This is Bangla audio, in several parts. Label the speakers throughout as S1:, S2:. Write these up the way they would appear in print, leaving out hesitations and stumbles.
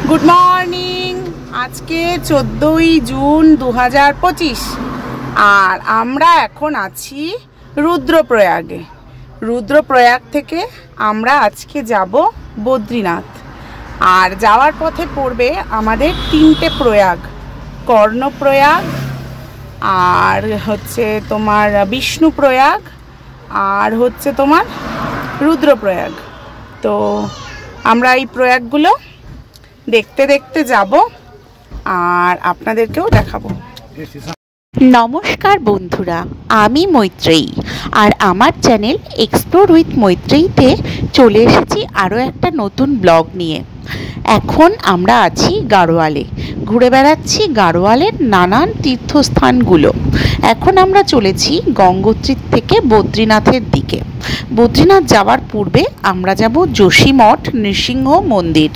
S1: Good morning. आज के 14 जून 2025 और आमरा एखन आछि रुद्रप्रयागे। रुद्रप्रयाग थेके आमरा आज के जाबो बद्रीनाथ और जावार पथे पड़बे आमादेर तीनटे प्रयाग, कर्णप्रयाग और होच्छे तोमार विष्णुप्रयाग और होच्छे तोमार रुद्रप्रयाग। तो आमरा এই প্রয়াগগুলো देखते देखते जाबो और आपनादेरकेও देखाबो।
S2: नमस्कार बंधुरा, आमी मैत्रेयी और आमार चैनल एक्सप्लोर उइथ मैत्रेयीते चले एसेछि आरो एकटा नतून ब्लग निये। एखन आमरा आछि गाढ़ोयाले, घुरे बेड़ाচ্ছি गाढ़ोयालेर नानान तीर्थस्थानगुलो। एखन आमरा चलेछि गंगोत्री थेके बद्रीनाथेर दिके। बद्रीनाथ जावार पूर्वे आमरा जाबो जोशी मठ नृसिंह मंदिर।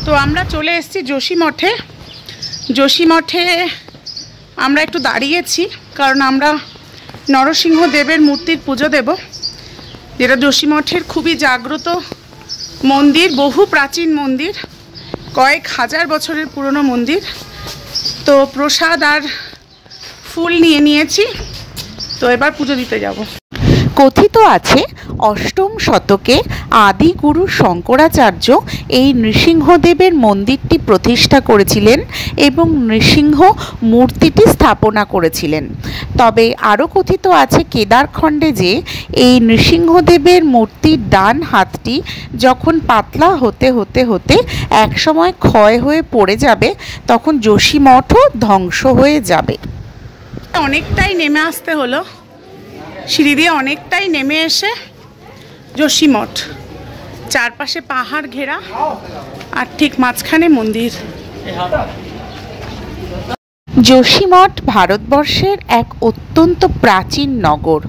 S1: तो आमरा चले एसेछि जोशी मठे। जोशी मठे आमरा एकटु दाड़िয়েছি कारण आमरा नरसिंह देवेर मूर्तिर पुजो देव, जेटा जोशी मठेर खूबই जाग्रत मंदिर, बहु प्राचीन मंदिर, कয়েক হাজার বছরের পুরনো मंदिर। तो प्रसाद और फुल निये निয়েছি, तो एबार पुजो दिते जाबो।
S2: कथित आछे अष्टम शतके आदि गुरु शंकराचार्य এই নৃসিংহদেবের মন্দিরটি প্রতিষ্ঠা করেছিলেন এবং নৃসিংহ মূর্তিটি স্থাপনা করেছিলেন। তবে আরও কথিত আছে কেদারখণ্ডে যে এই নৃসিংহদেবের মূর্তির ডান হাতটি যখন পাতলা হতে হতে হতে একসময় ক্ষয় হয়ে পড়ে যাবে, তখন যোশী মঠও ধ্বংস হয়ে যাবে।
S1: অনেকটাই নেমে আসতে হলো, সিঁড়ি দিয়ে অনেকটাই নেমে এসে जोशी मठ, चारपाशे पहाड़ घेरा और ठीक माঝখানে मंदिर।
S2: जोशी मठ भारतवर्षेर एक अत्यंत प्राचीन नगर।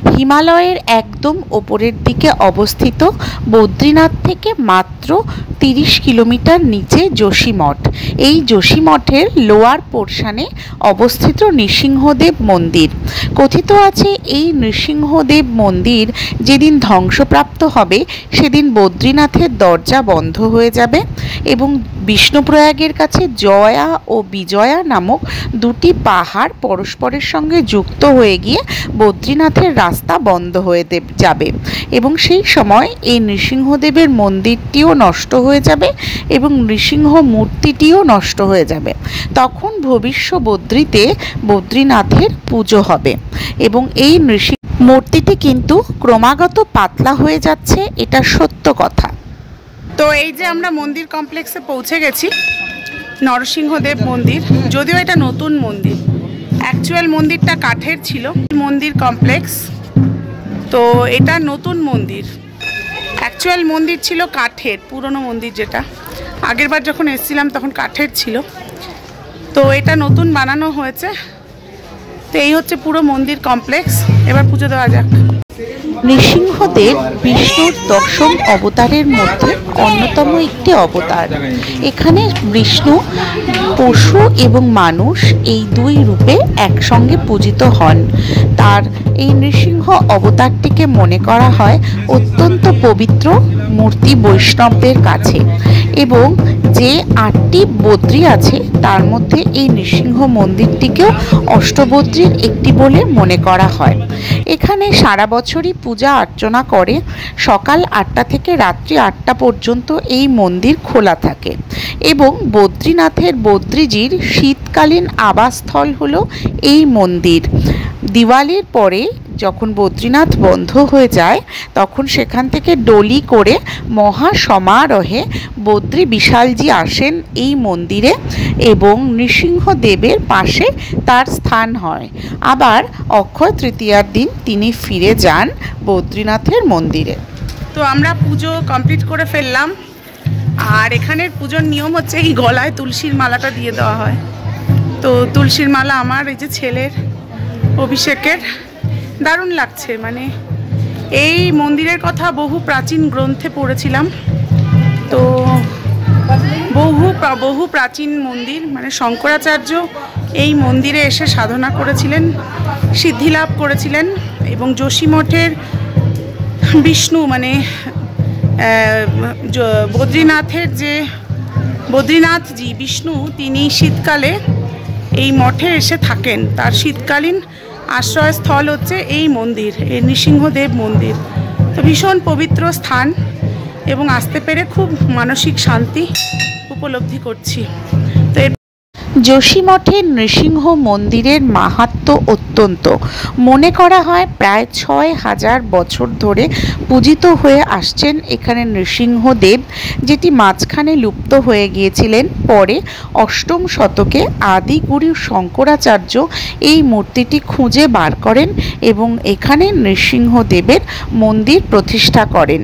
S2: हिमालयेर एकदम ओपरेर दिके अवस्थित बद्रीनाथ थेके मात्र 30 किलोमीटर नीचे जोशी मठ। এই जोशी मठेर लोয়ার पोर्शने अवस्थित नृसिंहदेव मंदिर। कथित आछे এই नृसिंहदेव मंदिर जेदिन ध्वंसप्राप्त हबे सेदिन बद्रीनाथेर दरजा बंध हये जाबे एबं विष्णुप्रयागेर काछे जया और विजया नामक दुटी पहाड़ परस्परेर संगे जुक्त हये गिये बद्रीनाथेर रास्ता बंध हये जाबे एबं सेई समय এই नृसिंहदेवेर मंदिरटिও नष्ट हये जाबे एबं नृसिंह मूर्तिटिও नष्ट हये जाबे। तखन भविष्य बद्रीते बद्रीनाथेर पुजो हबे एबं এই नृसिंह मूर्तिटी किन्तु क्रमागत पातला हये जाच्छे, एटा सत्य कथा।
S1: तो এই যে আমরা মন্দির কমপ্লেক্সে পৌঁছে গেছি, নরসিংহদেব মন্দির। যদিও এটা নতুন মন্দির, অ্যাকচুয়াল মন্দিরটা কাঠের ছিল। মন্দির কমপ্লেক্স, তো এটা নতুন মন্দির। অ্যাকচুয়াল মন্দির ছিল কাঠের, পুরনো মন্দির যেটা আগেরবার যখন এসেছিলাম তখন কাঠের ছিল। তো এটা নতুন বানানো হয়েছে। তো এই হচ্ছে পুরো মন্দির কমপ্লেক্স। এবার পুজো দেওয়া যাক।
S2: নৃসিংহদেব বিষ্ণুর দশম অবতারের মধ্যে অন্যতম একটি অবতার। এখানে বিষ্ণু পশু এবং মানুষ এই দুই রূপে একসঙ্গে পূজিত হন। তার এই নৃসিংহ অবতারটিকে মনে করা হয় অত্যন্ত পবিত্র মূর্তি বৈষ্ণবদের কাছে এবং যে 8টি বদ্রী আছে তার মধ্যে এই নৃসিংহ মন্দিরটিকেও অষ্টবদ্রীর একটি বলে মনে করা হয়। এখানে সারা বছরই পূজা অর্চনা করে। সকাল 8টা থেকে রাত্রি 8টা পর্যন্ত এই মন্দির খোলা থাকে এবং বদ্রীনাথের বদ্রীজির শীতকালীন আবাসস্থল হলো এই মন্দির। দিওয়ালির পরে যখন বদ্রীনাথ বন্ধ হয়ে যায় তখন সেখান থেকে ডলি করে মহা সমারোহে বদ্রী বিশালজি আসেন এই মন্দিরে এবং নৃসিংহদেবের পাশে তার স্থান হয়। আবার অক্ষয় তৃতীয়ার দিন তিনি ফিরে যান বদ্রীনাথের মন্দিরে।
S1: তো আমরা পুজো কমপ্লিট করে ফেললাম। আর এখানের পুজোর নিয়ম হচ্ছে এই গলায় তুলসীর মালাটা দিয়ে দেওয়া হয়। তো তুলসীর মালা আমার এই যে ছেলের অভিষেকের, দারুণ লাগছে। মানে এই মন্দিরের কথা বহু প্রাচীন গ্রন্থে পড়েছিলাম। তো বহু প্রাচীন মন্দির, মানে শঙ্করাচার্য এই মন্দিরে এসে সাধনা করেছিলেন, সিদ্ধি লাভ করেছিলেন এবং যোশী মঠের বিষ্ণু মানে বদ্রীনাথের যে বদ্রীনাথজি বিষ্ণু তিনি শীতকালে এই মঠে এসে থাকেন। তার শীতকালীন আশ্রয়স্থল হচ্ছে এই মন্দির, এই নৃসিংহদেব মন্দির। তো ভীষণ পবিত্র স্থান এবং আসতে পেরে খুব মানসিক শান্তি উপলব্ধি করছি। তো
S2: যোশীমঠের নৃসিংহ মন্দিরের মাহাত্ম্য অত্যন্ত। মনে করা হয় প্রায় ৬,০০০ বছর ধরে পূজিত হয়ে আসছেন এখানে নৃসিংহদেব, যেটি মাঝখানে লুপ্ত হয়ে গিয়েছিলেন। পরে অষ্টম শতকে আদিগুরু শঙ্করাচার্য এই মূর্তিটি খুঁজে বার করেন এবং এখানে নৃসিংহদেবের মন্দির প্রতিষ্ঠা করেন।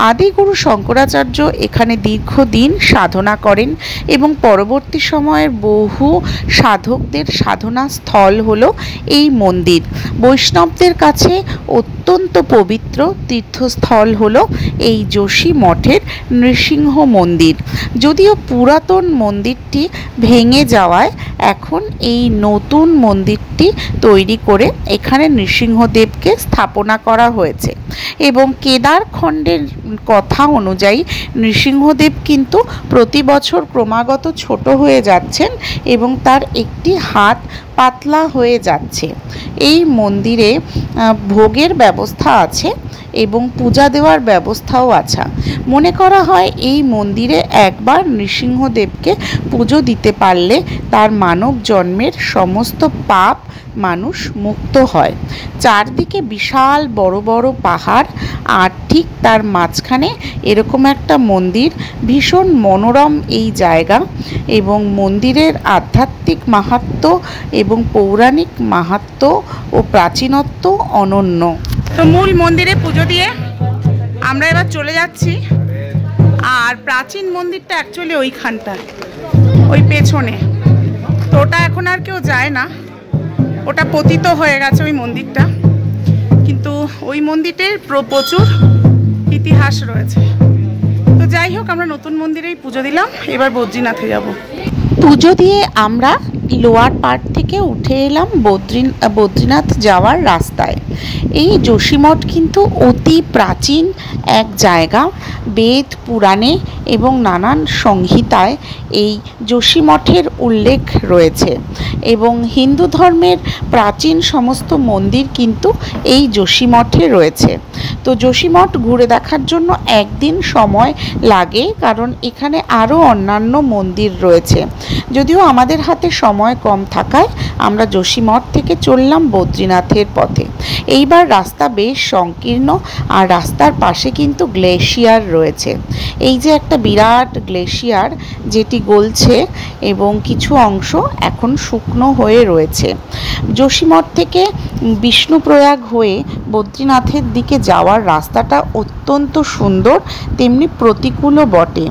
S2: আদিগুরু শঙ্করাচার্য এখানে দীর্ঘদিন সাধনা করেন এবং পরবর্তী সময়ের বহু সাধকদের সাধনা স্থল হলো এই মন্দির। বৈষ্ণবদের কাছে অত্যন্ত পবিত্র তীর্থস্থল হলো এই যোশী মঠের নৃসিংহ মন্দির। যদিও পুরাতন মন্দিরটি ভেঙে যাওয়ায় এখন এই নতুন মন্দিরটি তৈরি করে এখানে নৃসিংহদেবকে স্থাপনা করা হয়েছে এবং কেদার খণ্ডের কথা অনুযায়ী নৃসিংহদেব কিন্তু প্রতি বছর ক্রমাগত ছোট হয়ে যাচ্ছেন এবং তার একটি হাত পাতলা হয়ে যাচ্ছে। এই মন্দিরে ভোগের ব্যবস্থা আছে এবং পূজা দেওয়ার ব্যবস্থাও আছে। মনে করা হয় এই মন্দিরে একবার নৃসিংহদেবকে পুজো দিতে পারলে তার মানব জন্মের সমস্ত পাপ মানুষ মুক্ত হয়। চারদিকে বিশাল বড় বড় পাহাড় আর ঠিক তার মাঝখানে এরকম একটা মন্দির। ভীষণ মনোরম এই জায়গা এবং মন্দিরের আধ্যাত্মিক মাহাত্ম্য এবং পৌরাণিক মাহাত্ম্য ও প্রাচীনত্ব অনন্য।
S1: তো মূল মন্দিরে পুজো দিয়ে আমরা এবার চলে যাচ্ছি। আর প্রাচীন মন্দিরটা অ্যাকচুয়ালি ওইখানটা, ওই পেছনে। তো ওটা এখন আর কেউ যায় না, ওটা পতিত হয়ে গেছে ওই মন্দিরটা, কিন্তু ওই মন্দিরের প্রচুর ইতিহাস রয়েছে। তো যাই হোক, আমরা নতুন মন্দিরেই পুজো দিলাম, এবার বদ্রীনাথে যাব।
S2: পুজো দিয়ে আমরা লোয়ার পার্ট থেকে উঠে এলাম বদ্রীনাথ যাওয়ার রাস্তায়। এই যোশীমঠ কিন্তু অতি প্রাচীন এক জায়গা। বেদ পুরাণে এবং নানান সংহিতায় এই যোশীমঠের উল্লেখ রয়েছে এবং হিন্দু ধর্মের প্রাচীন সমস্ত মন্দির কিন্তু এই যোশীমঠে রয়েছে। তো যোশীমঠ ঘুরে দেখার জন্য একদিন সময় লাগে, কারণ এখানে আরও অন্যান্য মন্দির রয়েছে। যদিও আমাদের হাতে সময় কম থাকায় আমরা যোশীমঠ থেকে চললাম বদ্রীনাথের পথে। এইবার রাস্তা বেশ সংকীর্ণ আর রাস্তার পাশে কিন্তু গ্লেশিয়ার রয়েছে। এই যে একটা বিরাট গ্লেশিয়ার যেটি গলছে এবং কিছু অংশ এখন শুকনো হয়ে রয়েছে। যোশীমঠ থেকে বিষ্ণুপ্রয়াগ হয়ে বদ্রীনাথের দিকে যাওয়ার রাস্তাটা অত্যন্ত সুন্দর, তেমনি প্রতিকূলও বটে।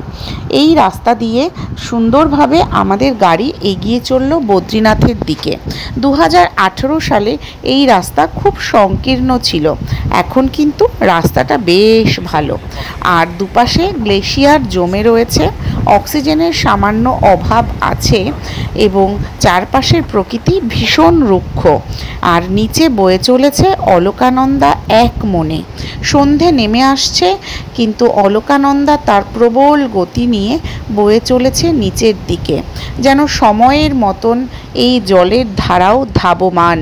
S2: এই রাস্তা দিয়ে সুন্দরভাবে আমাদের গাড়ি এগিয়ে চলল বদ্রীনাথের দিকে। 2018 সালে এই রাস্তা খুব সংকীর্ণ ছিল, এখন কিন্তু রাস্তাটা বেশ ভালো। আর দুপাশে গ্লেশিয়ার জমে রয়েছে, অক্সিজেনের সামান্য অভাব আছে এবং চারপাশের প্রকৃতি ভীষণ রুক্ষ। আর নিচে বয়ে চলেছে অলকানন্দা এক মনে। সন্ধে নেমে আসছে, কিন্তু অলকানন্দা তার প্রবল গতি নিয়ে বয়ে চলেছে নিচের দিকে, যেন সময়ের মতন এই জলের ধারাও ধাবমান,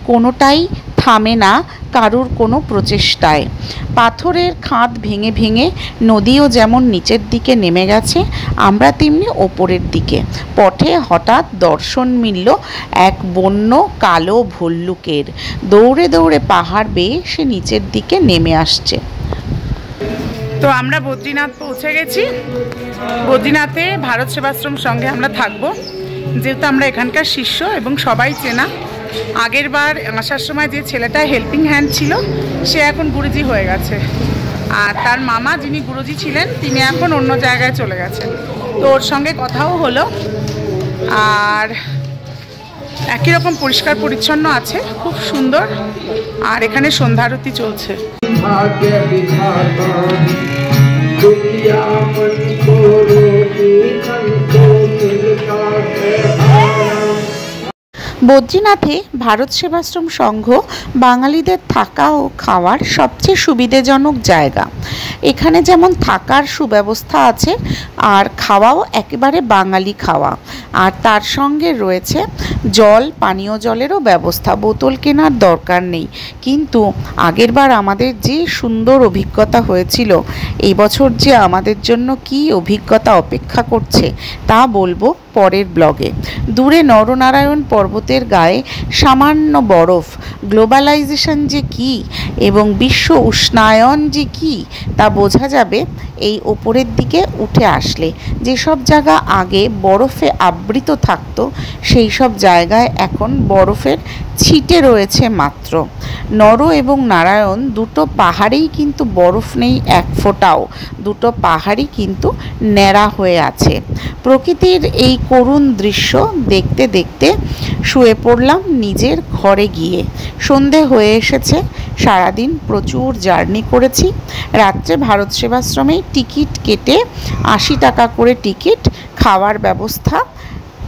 S2: কোনোটাই থামে না কারুর কোনো প্রচেষ্টায়। পাথরের খাদ ভেঙে ভেঙে নদীও যেমন নিচের দিকে নেমে গেছে, আমরা তেমনি ওপরের দিকে। পথে হঠাৎ দর্শন মিলল এক বন্য কালো ভল্লুকের। দৌড়ে দৌড়ে পাহাড় বেয়ে সে নিচের দিকে নেমে আসছে।
S1: তো আমরা বদ্রীনাথ পৌঁছে গেছি। বদ্রীনাথে ভারত সেবাশ্রম সঙ্গে আমরা থাকবো, যেহেতু আমরা এখানকার শিষ্য এবং সবাই চেনা। আগের বার আসার সময় যে ছেলেটা হেল্পিং হ্যান্ড ছিল সে এখন গুরুজি হয়ে গেছে, আর তার মামা যিনি গুরুজি ছিলেন তিনি এখন অন্য জায়গায় চলে গেছেন। তো ওর সঙ্গে কথাও হলো, আর একই রকম পরিষ্কার পরিচ্ছন্ন আছে, খুব সুন্দর। আর এখানে সন্ধ্যারতি চলছে।
S2: বদ্রীনাথে ভারত সেবাশ্রম সংঘ বাঙালিদের থাকা ও খাওয়ার সবচেয়ে সুবিধাজনক জায়গা। এখানে যেমন থাকার সুব্যবস্থা আছে আর খাওয়াও একেবারে বাঙালি খাওয়া, আর তার সঙ্গে রয়েছে জল, পানীয় জলেরও ব্যবস্থা। বোতল কেনার দরকার নেই। কিন্তু আগেরবার আমাদের যে সুন্দর অভিজ্ঞতা হয়েছিল, এই বছর যে আমাদের জন্য কী অভিজ্ঞতা অপেক্ষা করছে তা বলবো পরের ব্লগে। দূরে নরনারায়ণ পর্বতের গায়ে সামান্য বরফ, গ্লোবালাইজেশন যে কী এবং বিশ্ব উষ্ণায়ন যে কী তা বোঝা যাবে এই ওপরের দিকে উঠে আসলে। যেসব জায়গা আগে বরফে আবৃত থাকতো সেই সব জায়গায় এখন বরফের ছিটে রয়েছে মাত্র। নর এবং নারায়ণ দুটো পাহাড়েই কিন্তু বরফ নেই এক ফোঁটাও, দুটো পাহাড়ই কিন্তু ন্যাড়া হয়ে আছে। প্রকৃতির এই করুণ দৃশ্য দেখতে দেখতে শুয়ে পড়লাম নিজের ঘরে গিয়ে। সন্ধে হয়ে এসেছে। সারাদিন প্রচুর জার্নি করেছি। রাত্রে ভারত সেবাশ্রমেই টিকিট কেটে 80 টাকা করে টিকিট, খাওয়ার ব্যবস্থা,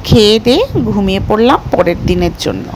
S2: খেয়ে দিয়ে ঘুমিয়ে পড়লাম পরের দিনের জন্য।